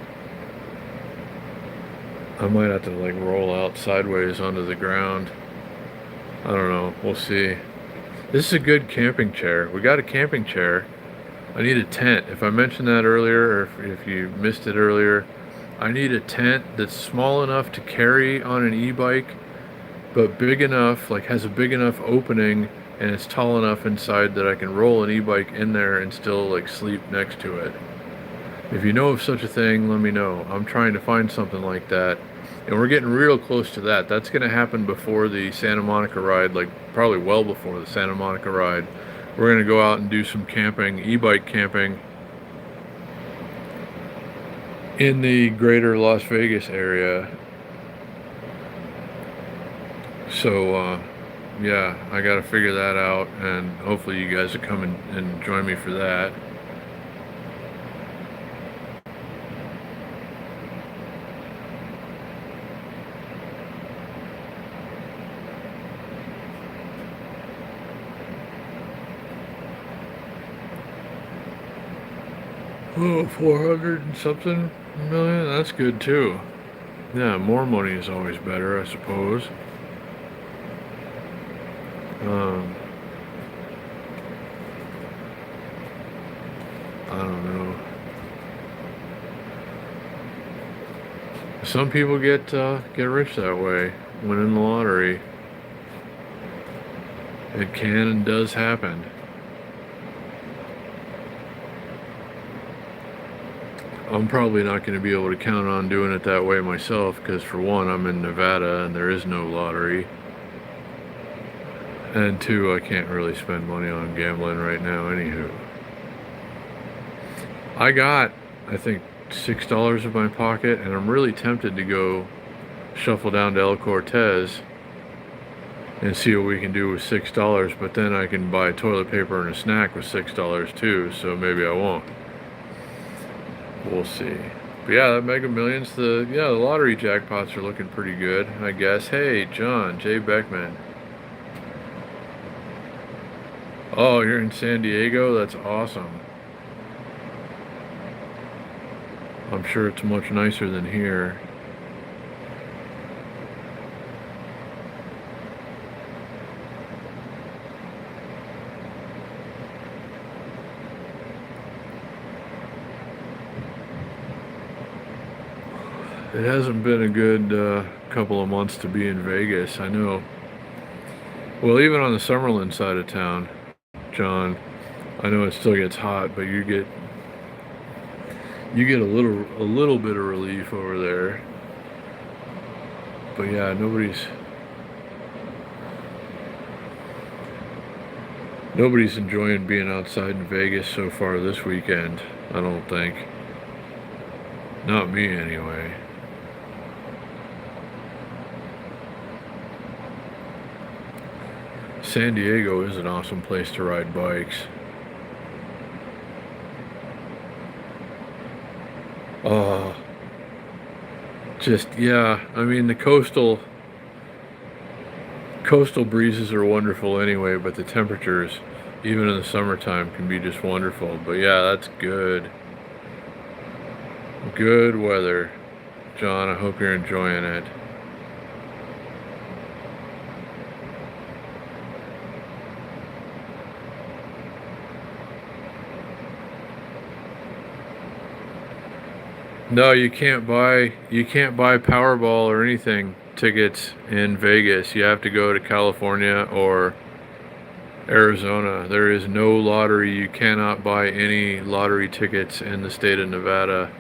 I might have to like roll out sideways onto the ground. I don't know. We'll see. This is a good camping chair. We got a camping chair. I need a tent. If I mentioned that earlier, or if you missed it earlier, I need a tent that's small enough to carry on an e-bike, but big enough, like has a big enough opening, and it's tall enough inside that I can roll an e-bike in there and still like sleep next to it. If you know of such a thing, let me know. I'm trying to find something like that, and we're getting real close to that. That's going to happen before the Santa Monica ride, like probably well before the Santa Monica ride. We're going to go out and do some camping, e-bike camping, in the greater Las Vegas area. So, yeah, I got to figure that out, and hopefully you guys will come and join me for that. Oh, 400 and something million? That's good too. Yeah, more money is always better, I suppose. I don't know. Some people get rich that way, winning the lottery. It can and does happen. I'm probably not going to be able to count on doing it that way myself, because for one, I'm in Nevada and there is no lottery. And two, I can't really spend money on gambling right now, anywho. I got, I think, $6 in my pocket, and I'm really tempted to go shuffle down to El Cortez and see what we can do with $6, but then I can buy toilet paper and a snack with $6 too, so maybe I won't. We'll see. But yeah, that Mega Millions, the lottery jackpots are looking pretty good, I guess. Hey, John, Jay Beckman. Oh, you're in San Diego? That's awesome. I'm sure it's much nicer than here. It hasn't been a good couple of months to be in Vegas, I know. Well, even on the Summerlin side of town, John, I know it still gets hot, but you get a little bit of relief over there. But yeah, nobody's enjoying being outside in Vegas so far this weekend, I don't think. Not me, anyway. San Diego is an awesome place to ride bikes. Oh, yeah, I mean, the coastal breezes are wonderful anyway, but the temperatures, even in the summertime, can be just wonderful. But yeah, that's good. Good weather. John, I hope you're enjoying it. No, you can't buy Powerball or anything tickets in Vegas. You have to go to California or Arizona. There is no lottery. You cannot buy any lottery tickets in the state of Nevada.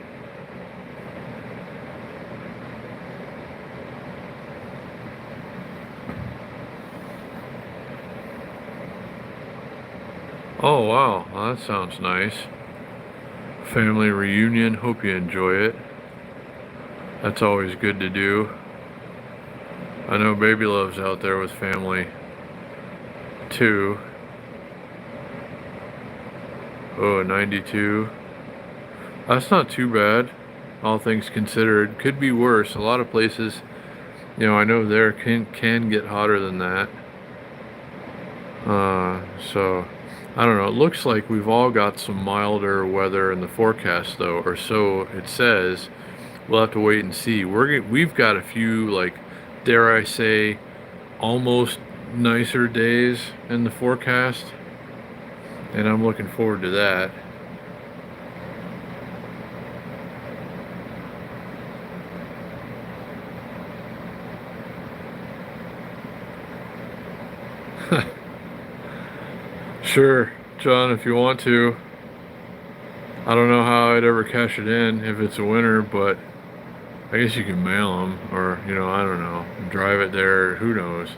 Oh, wow. Well, that sounds nice. Family reunion. Hope you enjoy it. That's always good to do. I know Baby Love's out there with family too. Oh, 92. That's not too bad, all things considered. Could be worse. A lot of places, I know there can get hotter than that. So I don't know. It looks like we've all got some milder weather in the forecast, though, or so it says. We'll have to wait and see. We've got a few, like, dare I say, almost nicer days in the forecast, and I'm looking forward to that. Sure, John, if you want to. I don't know how I'd ever cash it in if it's a winter, but I guess you can mail them, or, I don't know, drive it there, who knows.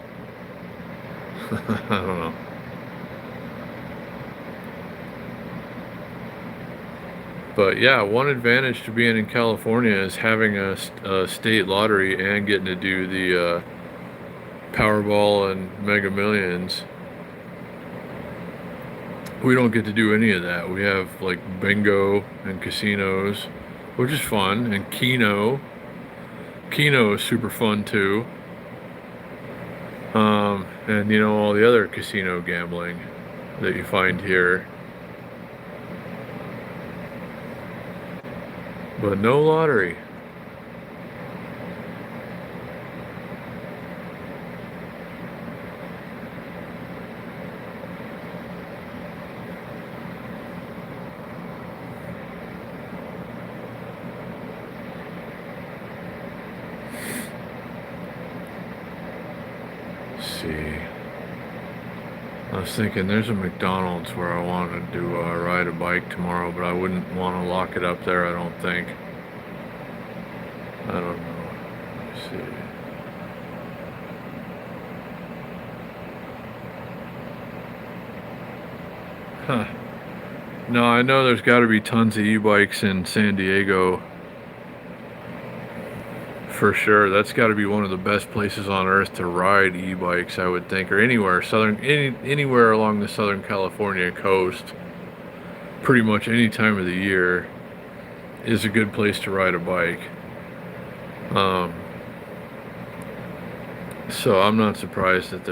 I don't know. But yeah, one advantage to being in California is having a state lottery and getting to do the Powerball and Mega Millions. We don't get to do any of that. We have like bingo and casinos, which is fun, and Keno. Keno is super fun too. And all the other casino gambling that you find here. But no lottery. Let's see. I was thinking there's a McDonald's where I wanted to ride a bike tomorrow, but I wouldn't want to lock it up there, I don't think. I don't know. Let's see. Huh. No, I know there's got to be tons of e-bikes in San Diego. For sure. That's got to be one of the best places on earth to ride e-bikes, I would think, or anywhere anywhere along the Southern California coast. Pretty much any time of the year is a good place to ride a bike. So I'm not surprised that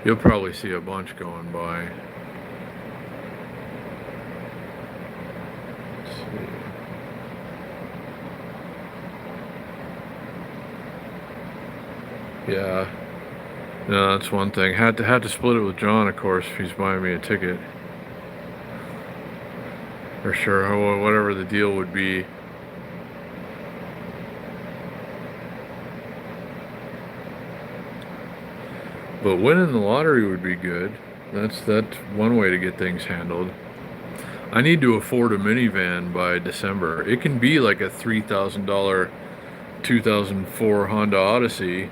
you'll probably see a bunch going by. Let's see. Yeah, no, that's one thing. Had to split it with John, of course, if he's buying me a ticket. For sure, or whatever the deal would be. But winning the lottery would be good. That's one way to get things handled. I need to afford a minivan by December. It can be like a $3,000 2004 Honda Odyssey,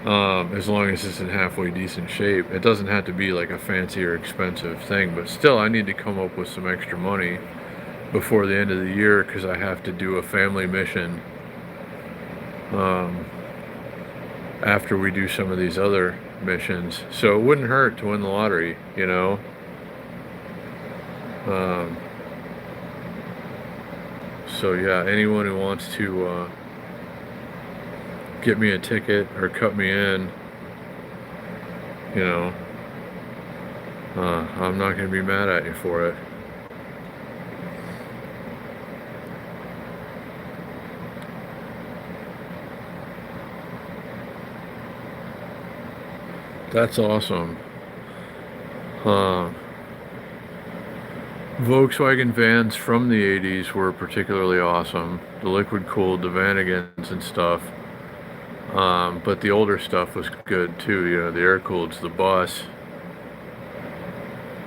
as long as it's in halfway decent shape. It doesn't have to be like a fancy or expensive thing, but still I need to come up with some extra money before the end of the year because I have to do a family mission after we do some of these other missions. So it wouldn't hurt to win the lottery, So yeah, anyone who wants to get me a ticket or cut me in, I'm not going to be mad at you for it. That's awesome. Volkswagen vans from the 80s were particularly awesome. The liquid cooled, the Vanagons and stuff. But the older stuff was good too, the air cooleds, the bus.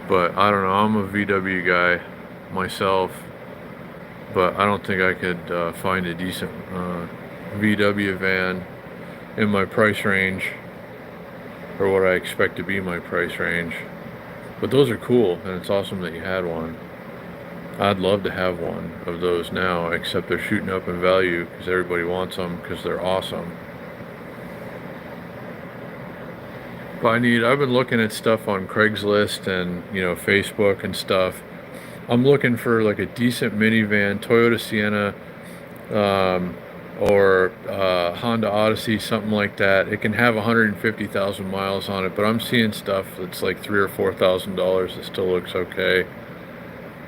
But I don't know, I'm a VW guy myself, but I don't think I could find a decent VW van in my price range, or what I expect to be my price range. But those are cool, and it's awesome that you had one. I'd love to have one of those now, except they're shooting up in value because everybody wants them because they're awesome. But I've been looking at stuff on Craigslist and, Facebook and stuff. I'm looking for like a decent minivan, Toyota Sienna, um, or Honda Odyssey, something like that. It can have 150,000 miles on it, but I'm seeing stuff that's like $3,000 or $4,000 that still looks okay.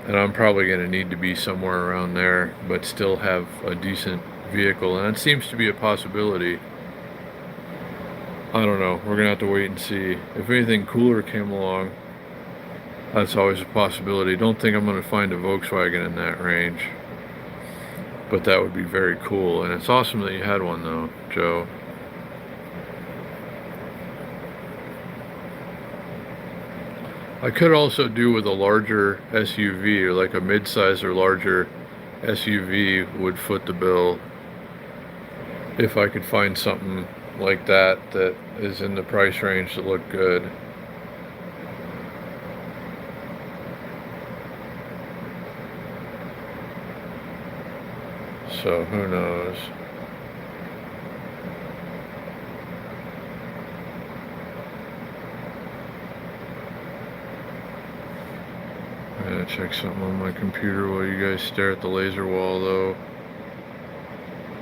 And I'm probably going to need to be somewhere around there, but still have a decent vehicle. And it seems to be a possibility. I don't know. We're going to have to wait and see. If anything cooler came along, that's always a possibility. Don't think I'm going to find a Volkswagen in that range. But that would be very cool. And it's awesome that you had one, though, Joe. I could also do with a larger SUV, or like a mid-size or larger SUV would foot the bill if I could find something like that that is in the price range that look good. So who knows? I'm gonna check something on my computer while you guys stare at the laser wall, though.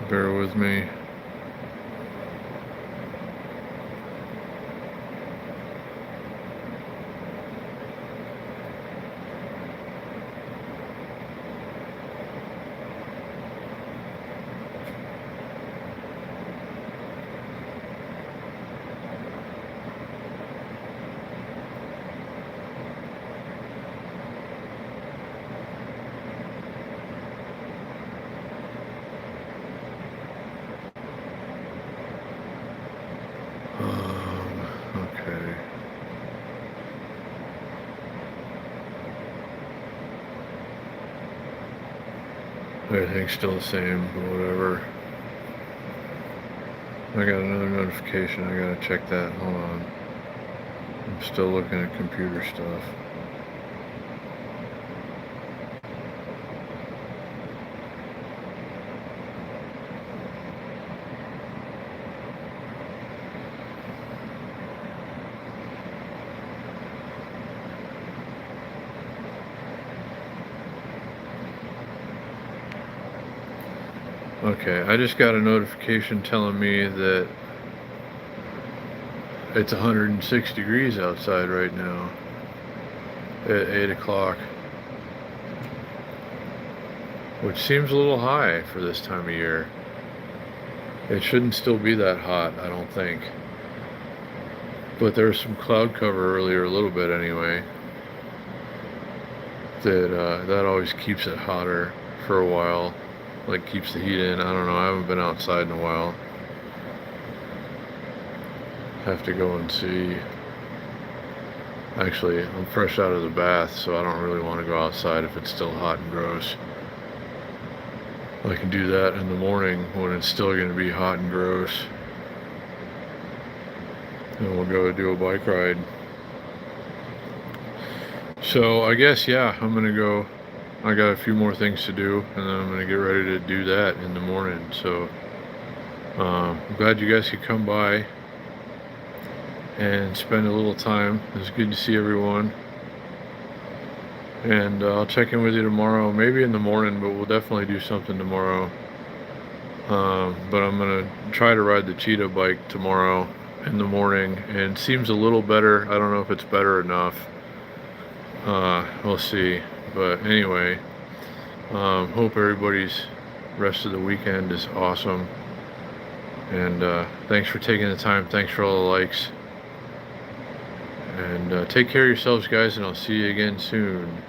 Bear with me. Okay. Everything's still the same, but whatever. I got another notification. I gotta check that. Hold on. I'm still looking at computer stuff. Okay, I just got a notification telling me that it's 106 degrees outside right now at 8 o'clock, which seems a little high for this time of year. It shouldn't still be that hot, I don't think. But there was some cloud cover earlier, a little bit anyway, that always keeps it hotter for a while. Like keeps the heat in. I don't know. I haven't been outside in a while. Have to go and see. Actually, I'm fresh out of the bath, so I don't really want to go outside if it's still hot and gross. I can do that in the morning when it's still going to be hot and gross. And we'll go do a bike ride. So I guess, yeah, I'm going to go. I got a few more things to do, and then I'm going to get ready to do that in the morning. So I'm glad you guys could come by and spend a little time. It's good to see everyone. And I'll check in with you tomorrow, maybe in the morning, but we'll definitely do something tomorrow. But I'm going to try to ride the cheetah bike tomorrow in the morning, and it seems a little better. I don't know if it's better enough. We'll see. But anyway, hope everybody's rest of the weekend is awesome. And thanks for taking the time. Thanks for all the likes. And take care of yourselves, guys, and I'll see you again soon.